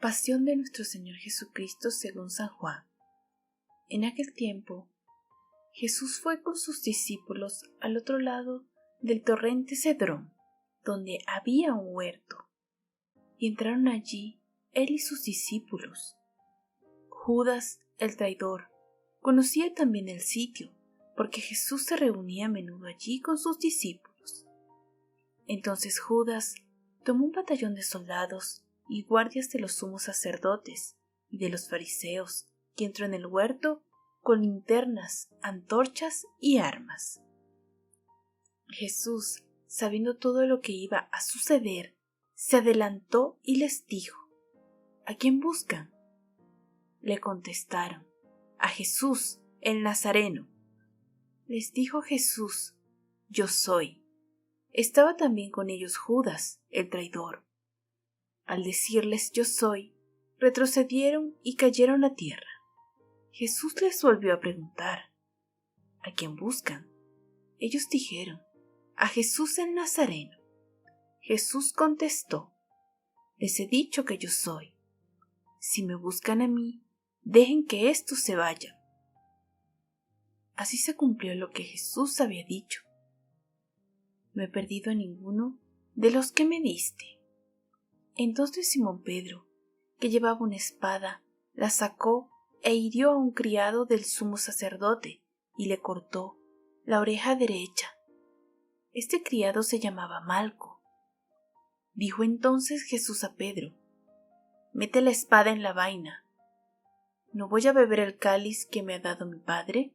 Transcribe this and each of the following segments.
Pasión de nuestro Señor Jesucristo según San Juan. En aquel tiempo, Jesús fue con sus discípulos al otro lado del torrente Cedrón, donde había un huerto, y entraron allí él y sus discípulos. Judas, el traidor, conocía también el sitio, porque Jesús se reunía a menudo allí con sus discípulos. Entonces Judas tomó un batallón de soldados y guardias de los sumos sacerdotes y de los fariseos, que entró en el huerto con linternas, antorchas y armas. Jesús, sabiendo todo lo que iba a suceder, se adelantó y les dijo: ¿A quién buscan? Le contestaron: a Jesús, el Nazareno. Les dijo Jesús: Yo soy. Estaba también con ellos Judas, el traidor. Al decirles yo soy, retrocedieron y cayeron a tierra. Jesús les volvió a preguntar: ¿A quién buscan? Ellos dijeron: a Jesús el Nazareno. Jesús contestó: les he dicho que yo soy. Si me buscan a mí, dejen que éstos se vayan. Así se cumplió lo que Jesús había dicho: no he perdido a ninguno de los que me diste. Entonces Simón Pedro, que llevaba una espada, la sacó e hirió a un criado del sumo sacerdote y le cortó la oreja derecha. Este criado se llamaba Malco. Dijo entonces Jesús a Pedro: mete la espada en la vaina. ¿No voy a beber el cáliz que me ha dado mi padre?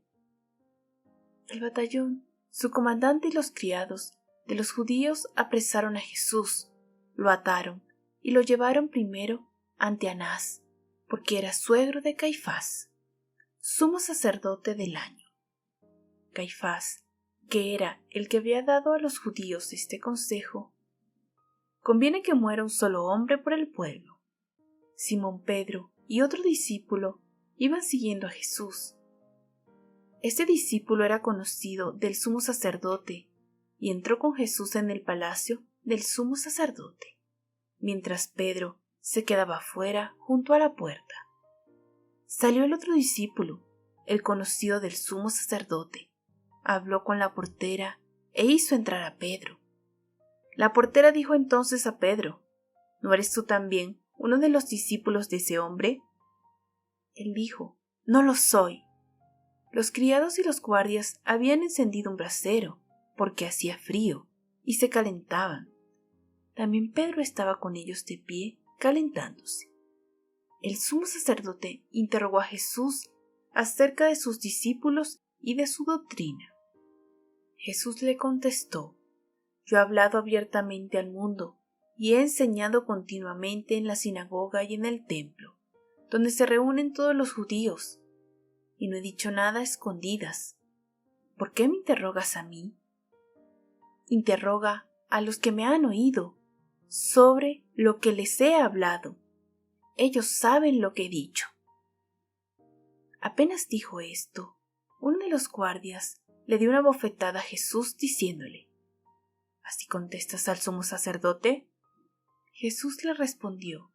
El batallón, su comandante y los criados de los judíos apresaron a Jesús, lo ataron y lo llevaron primero ante Anás, porque era suegro de Caifás, sumo sacerdote del año. Caifás, que era el que había dado a los judíos este consejo: conviene que muera un solo hombre por el pueblo. Simón Pedro y otro discípulo iban siguiendo a Jesús. Este discípulo era conocido del sumo sacerdote y entró con Jesús en el palacio del sumo sacerdote, mientras Pedro se quedaba fuera junto a la puerta. Salió el otro discípulo, el conocido del sumo sacerdote, habló con la portera e hizo entrar a Pedro. La portera dijo entonces a Pedro: ¿no eres tú también uno de los discípulos de ese hombre? Él dijo: no lo soy. Los criados y los guardias habían encendido un brasero, porque hacía frío, y se calentaban. También Pedro estaba con ellos de pie, calentándose. El sumo sacerdote interrogó a Jesús acerca de sus discípulos y de su doctrina. Jesús le contestó: yo he hablado abiertamente al mundo y he enseñado continuamente en la sinagoga y en el templo, donde se reúnen todos los judíos, y no he dicho nada a escondidas. ¿Por qué me interrogas a mí? Interroga a los que me han oído sobre lo que les he hablado. Ellos saben lo que he dicho. Apenas dijo esto, uno de los guardias le dio una bofetada a Jesús diciéndole: ¿así contestas al sumo sacerdote? Jesús le respondió: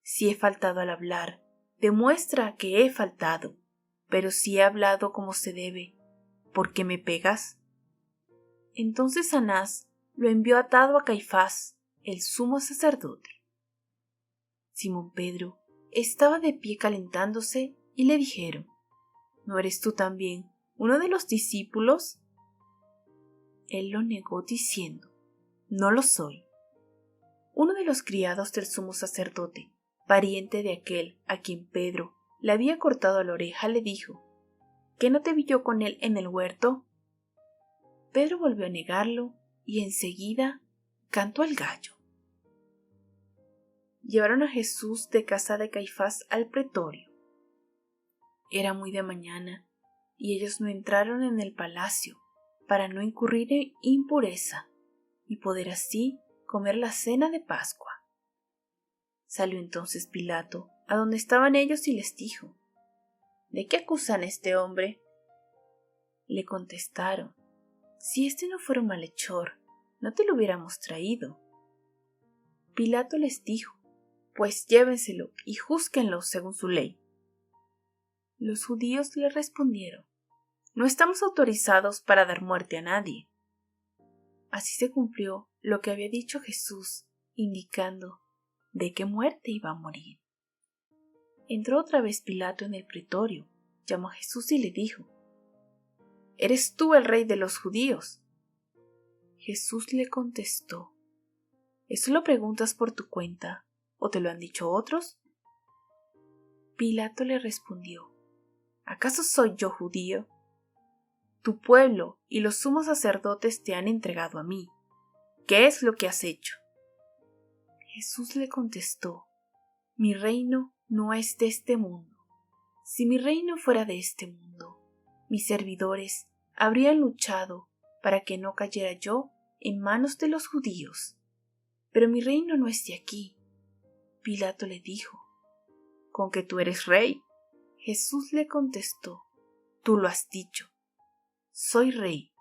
si he faltado al hablar, demuestra que he faltado, pero si he hablado como se debe, ¿por qué me pegas? Entonces Anás lo envió atado a Caifás, el sumo sacerdote. Simón Pedro estaba de pie calentándose y le dijeron: ¿no eres tú también uno de los discípulos? Él lo negó diciendo: no lo soy. Uno de los criados del sumo sacerdote, pariente de aquel a quien Pedro le había cortado la oreja, le dijo: ¿qué no te vi yo con él en el huerto? Pedro volvió a negarlo y enseguida cantó el gallo. Llevaron a Jesús de casa de Caifás al pretorio. Era muy de mañana y ellos no entraron en el palacio para no incurrir en impureza y poder así comer la cena de Pascua. Salió entonces Pilato a donde estaban ellos y les dijo: ¿de qué acusan a este hombre? Le contestaron: si este no fuera un malhechor, no te lo hubiéramos traído. Pilato les dijo: pues llévenselo y júzguenlo según su ley. Los judíos le respondieron: no estamos autorizados para dar muerte a nadie. Así se cumplió lo que había dicho Jesús, indicando de qué muerte iba a morir. Entró otra vez Pilato en el pretorio, llamó a Jesús y le dijo: ¿eres tú el rey de los judíos? Jesús le contestó: ¿eso lo preguntas por tu cuenta o te lo han dicho otros? Pilato le respondió: ¿acaso soy yo judío? Tu pueblo y los sumos sacerdotes te han entregado a mí. ¿Qué es lo que has hecho? Jesús le contestó: mi reino no es de este mundo. Si mi reino fuera de este mundo, mis servidores habrían luchado para que no cayera yo en manos de los judíos. Pero mi reino no es de aquí. Pilato le dijo: ¿con que tú eres rey? Jesús le contestó: tú lo has dicho. Soy rey.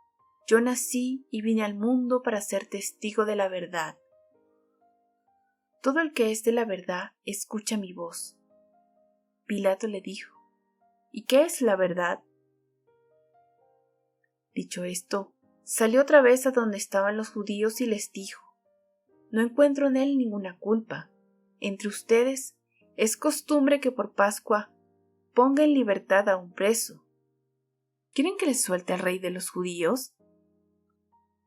Yo nací y vine al mundo para ser testigo de la verdad. Todo el que es de la verdad escucha mi voz. Pilato le dijo: ¿y qué es la verdad? Dicho esto, salió otra vez a donde estaban los judíos y les dijo: no encuentro en él ninguna culpa. Entre ustedes es costumbre que por Pascua ponga en libertad a un preso. ¿Quieren que les suelte al rey de los judíos?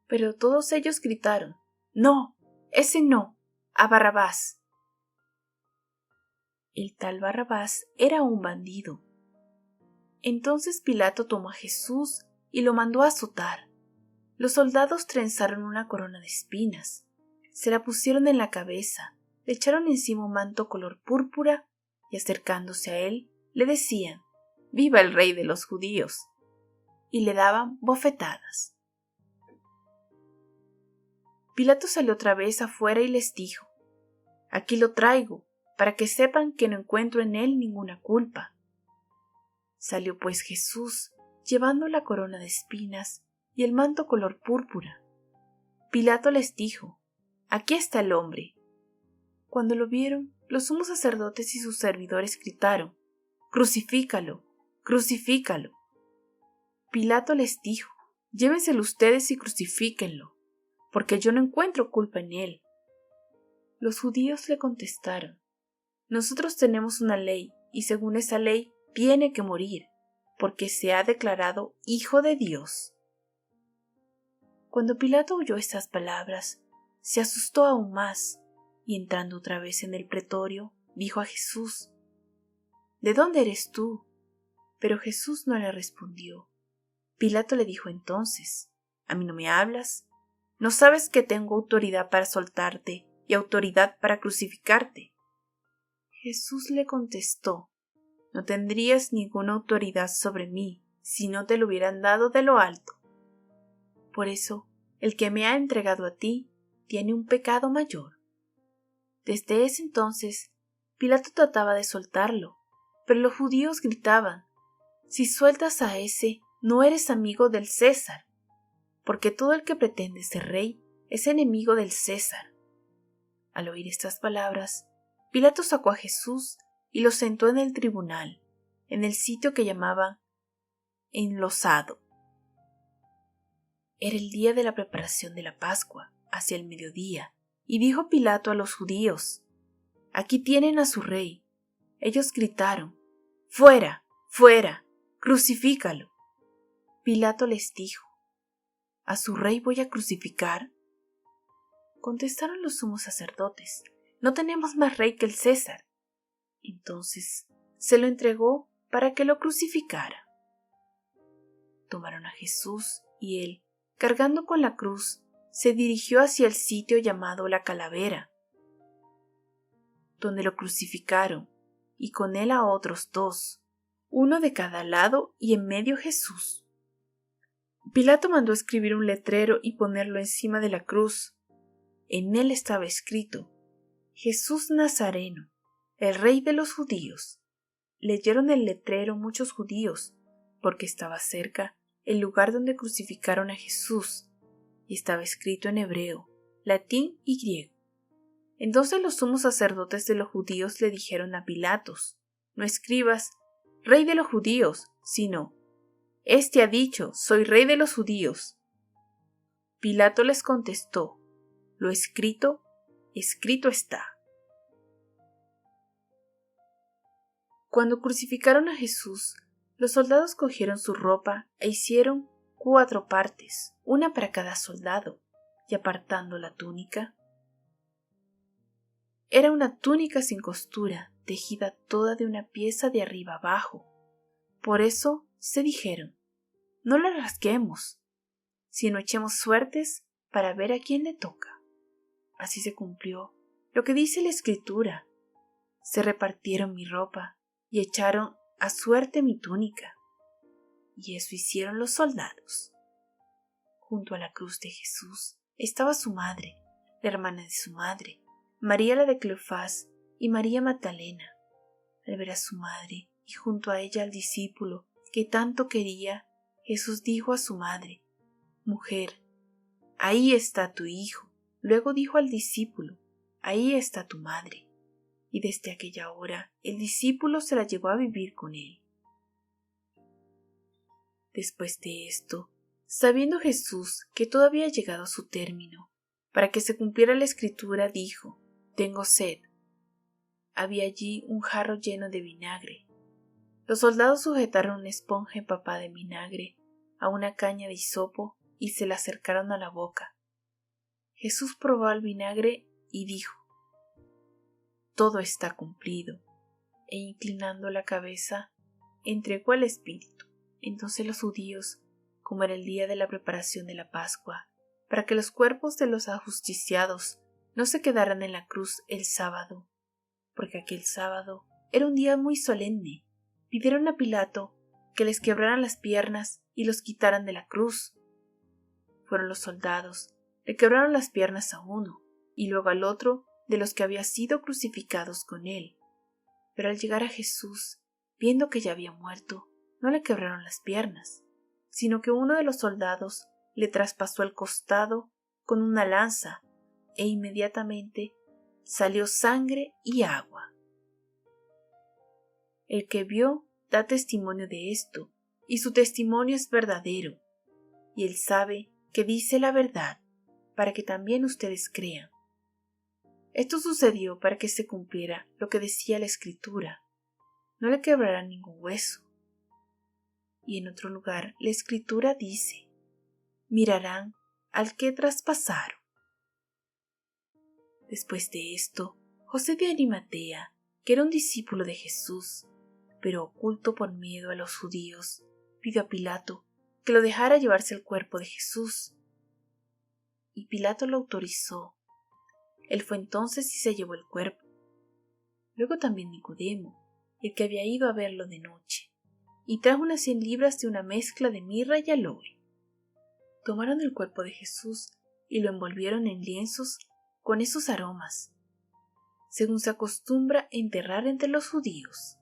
Pero todos ellos gritaron: no, ese no, a Barrabás. El tal Barrabás era un bandido. Entonces Pilato tomó a Jesús y lo mandó a azotar. Los soldados trenzaron una corona de espinas, se la pusieron en la cabeza, le echaron encima un manto color púrpura y acercándose a él le decían: ¡viva el rey de los judíos! Y le daban bofetadas. Pilato salió otra vez afuera y les dijo: aquí lo traigo, para que sepan que no encuentro en él ninguna culpa. Salió pues Jesús, llevando la corona de espinas y el manto color púrpura. Pilato les dijo: aquí está el hombre. Cuando lo vieron, los sumos sacerdotes y sus servidores gritaron: ¡crucifícalo! ¡Crucifícalo! Pilato les dijo: llévenselo ustedes y crucifíquenlo, porque yo no encuentro culpa en él. Los judíos le contestaron: nosotros tenemos una ley, y según esa ley tiene que morir, porque se ha declarado Hijo de Dios. Cuando Pilato oyó estas palabras, se asustó aún más, y entrando otra vez en el pretorio, dijo a Jesús: ¿de dónde eres tú? Pero Jesús no le respondió. Pilato le dijo entonces: ¿a mí no me hablas? ¿No sabes que tengo autoridad para soltarte y autoridad para crucificarte? Jesús le contestó: no tendrías ninguna autoridad sobre mí si no te lo hubieran dado de lo alto. Por eso, el que me ha entregado a ti tiene un pecado mayor. Desde ese entonces, Pilato trataba de soltarlo, pero los judíos gritaban: si sueltas a ese, no eres amigo del César, porque todo el que pretende ser rey es enemigo del César. Al oír estas palabras, Pilato sacó a Jesús y lo sentó en el tribunal, en el sitio que llamaban Enlosado. Era el día de la preparación de la Pascua, hacia el mediodía, y dijo Pilato a los judíos: aquí tienen a su rey. Ellos gritaron: ¡fuera, fuera, crucifícalo! Pilato les dijo: ¿a su rey voy a crucificar? Contestaron los sumos sacerdotes: no tenemos más rey que el César. Entonces se lo entregó para que lo crucificara. Tomaron a Jesús y él, cargando con la cruz, se dirigió hacia el sitio llamado la Calavera, donde lo crucificaron, y con él a otros dos, uno de cada lado y en medio Jesús. Pilato mandó escribir un letrero y ponerlo encima de la cruz. En él estaba escrito: Jesús Nazareno, el rey de los judíos. Leyeron el letrero muchos judíos, porque estaba cerca el lugar donde crucificaron a Jesús, y estaba escrito en hebreo, latín y griego. Entonces los sumos sacerdotes de los judíos le dijeron a Pilatos: no escribas, Rey de los judíos, sino, Este ha dicho, soy Rey de los judíos. Pilato les contestó: lo escrito, escrito está. Cuando crucificaron a Jesús, los soldados cogieron su ropa e hicieron 4 partes, una para cada soldado, y apartando la túnica. Era una túnica sin costura, tejida toda de una pieza de arriba abajo. Por eso se dijeron: no la rasguemos, sino echemos suertes para ver a quién le toca. Así se cumplió lo que dice la Escritura: se repartieron mi ropa y echaron a suerte mi túnica. Y eso hicieron los soldados. Junto a la cruz de Jesús estaba su madre, la hermana de su madre, María la de Cleofás y María Magdalena. Al ver a su madre y junto a ella al discípulo que tanto quería, Jesús dijo a su madre: mujer, ahí está tu hijo. Luego dijo al discípulo: ahí está tu madre. Y desde aquella hora el discípulo se la llevó a vivir con él. Después de esto, sabiendo Jesús que todo había llegado a su término, para que se cumpliera la Escritura, dijo: tengo sed. Había allí un jarro lleno de vinagre. Los soldados sujetaron una esponja empapada de vinagre a una caña de hisopo y se la acercaron a la boca. Jesús probó el vinagre y dijo: todo está cumplido. E inclinando la cabeza, entregó al Espíritu. Entonces los judíos, como era el día de la preparación de la Pascua, para que los cuerpos de los ajusticiados no se quedaran en la cruz el sábado, porque aquel sábado era un día muy solemne, pidieron a Pilato que les quebraran las piernas y los quitaran de la cruz. Fueron los soldados, le quebraron las piernas a uno y luego al otro de los que había sido crucificados con él. Pero al llegar a Jesús, viendo que ya había muerto, no le quebraron las piernas, sino que uno de los soldados le traspasó el costado con una lanza, e inmediatamente salió sangre y agua. El que vio da testimonio de esto, y su testimonio es verdadero, y él sabe que dice la verdad, para que también ustedes crean. Esto sucedió para que se cumpliera lo que decía la Escritura: no le quebrarán ningún hueso. Y en otro lugar la Escritura dice: mirarán al que traspasaron. Después de esto, José de Arimatea, que era un discípulo de Jesús, pero oculto por miedo a los judíos, pidió a Pilato que lo dejara llevarse el cuerpo de Jesús. Y Pilato lo autorizó. Él fue entonces y se llevó el cuerpo. Luego también Nicodemo, el que había ido a verlo de noche, y trajo unas 100 libras de una mezcla de mirra y aloe. Tomaron el cuerpo de Jesús y lo envolvieron en lienzos con esos aromas, según se acostumbra enterrar entre los judíos.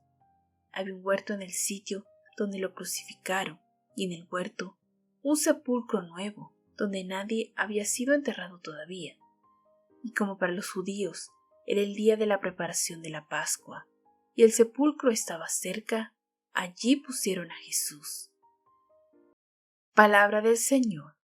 Había un huerto en el sitio donde lo crucificaron, y en el huerto un sepulcro nuevo, donde nadie había sido enterrado todavía. Y como para los judíos era el día de la preparación de la Pascua, y el sepulcro estaba cerca, allí pusieron a Jesús. Palabra del Señor.